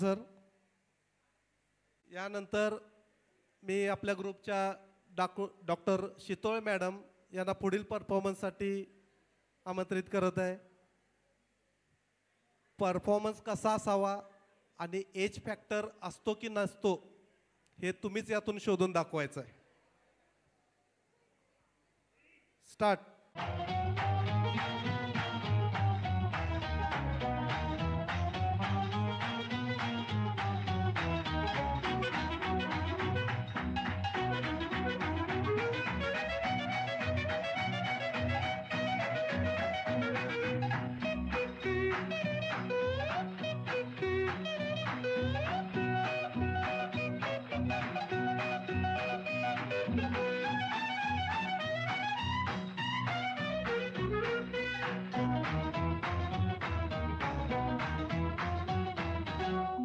Sir, यानंतर मी आपल्या ग्रुपच्या डॉक्टर शितोळे मॅडम यांना पुढील परफॉर्मन्ससाठी आमंत्रित करत आहे. परफॉर्मन्स कसा असावा आणि एज फॅक्टर असतो की नसतो हे तुम्हीच यातून शोधून दाखवायचं आहे. स्टार्ट.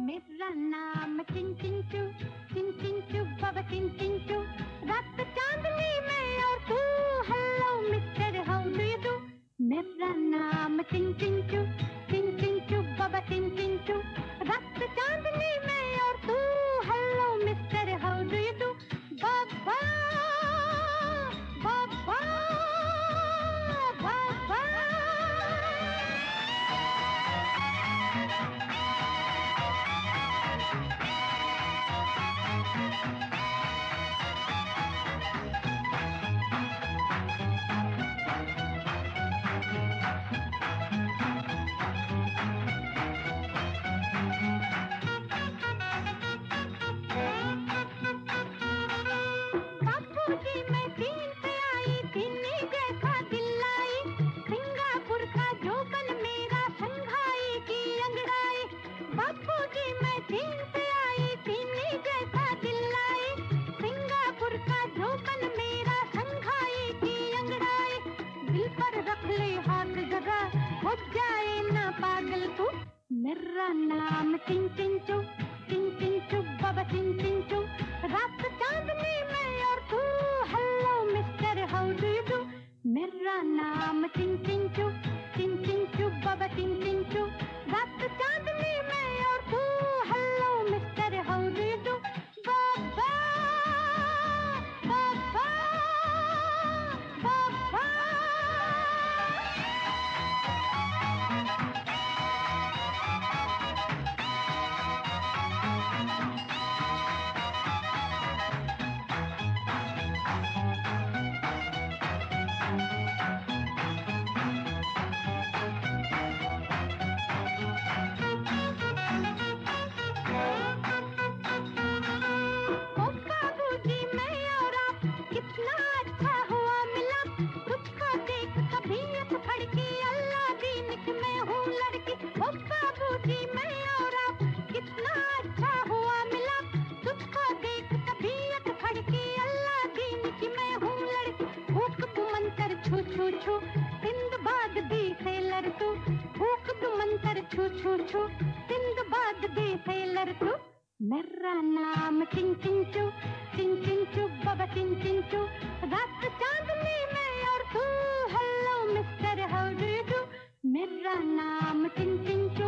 मेरा नाम चिंचिंचू बाबा चिंचिंचू, रात चांदनी में और तू, hello mister how do you do. मेरा नाम चिंचिंचू बाबा चिंचिंचू, रात चांदनी में और तू, hello mister how do you do. बाबा बाबा बाबा. बापूजी मैं चीन से आई, चीनी जैसा दिल लाई, सिंगापुर का जोबन मेरा शंघाई की अंगड़ाई. बापूजी मैं चीन से आई, चीनी जैसा दिल लाई, सिंगापुर का जोबन मेरा शंघाई की अंगड़ाई. दिल पर रख ले हाथ जरा, हो जाए ना पागल तू. मेरा नाम चिंचिंचू बाबा चिंचिंचू, रात चांदनी में और तू, hello mister how do you do. मेरा नाम चिंचिंचू बाबा चिंचिंचू, रात चांदनी में और तू, hello mister how do you do. बाबा बाबा बाबा. ओ बाबूजी मैं और आप कितना अच्छा हुआ मिला, तुझको देख तबीयत फड़की, अल्लाह दीन की मैं हूँ लड़की. ओ बाबूजी मैं और आप कितना अच्छा हुआ मिला, तुझको देख तबीयत फड़की, अल्लाह दीन की मैं हूँ लड़की. भूख तू मंतर छू छू छू, सिंदबाद दी सेलर तू. भूख तू मंतर छू छू छू, सिंदबाद दी सेलर तू. मेरा नाम चिंचिंचू बाबा चिंचिंचू, रात चांदनी में और तू, hello mister how do you do. मेरा नाम चिंचिंचू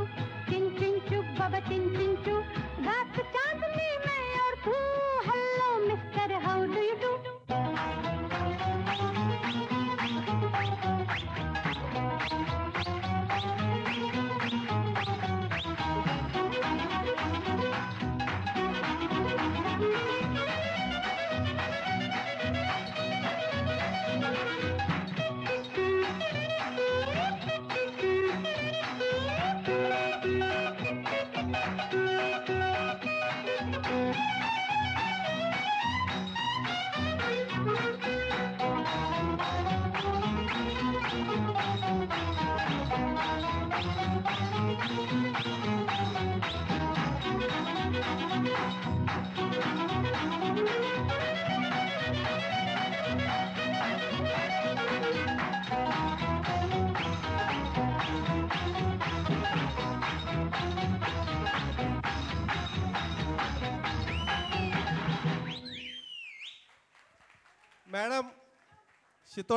बाबा चिंचिंचू, रात चांदनी में और तू, hello mister how do you do. Madam Shitole